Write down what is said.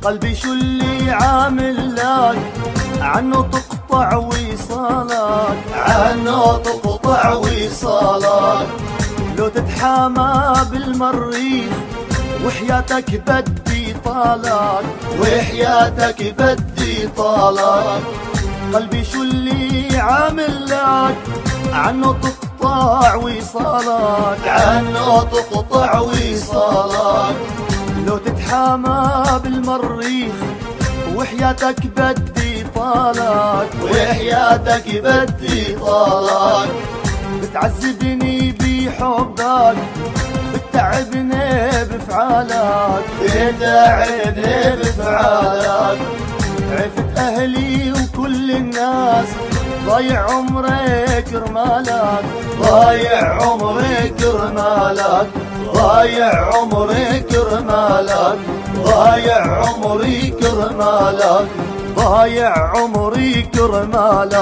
قلبي شو اللي عامل لك، عنه تقطع وصالك، عنه تقطع وصالك. لو تتحامى بالمريخ وحياتك بدي طالك، وحياتك بدي طالك. قلبي شو اللي عامل لك، عنه تقطع وصالك، عنه تقطع وصالك. لو تتحامى بالمريخ وحياتك بدي طالك، وحياتك بدي طالك. بتعذبني بحبك، بتعبني بفعالك، بتعبني بفعالك. عرفت اهلي وكل الناس، ضايع عمري كرمالك، ضايع عمري كرمالك، ضايع عمري كرمالك، ضايع عمري كرمالك، ضايع عمري كرمالك.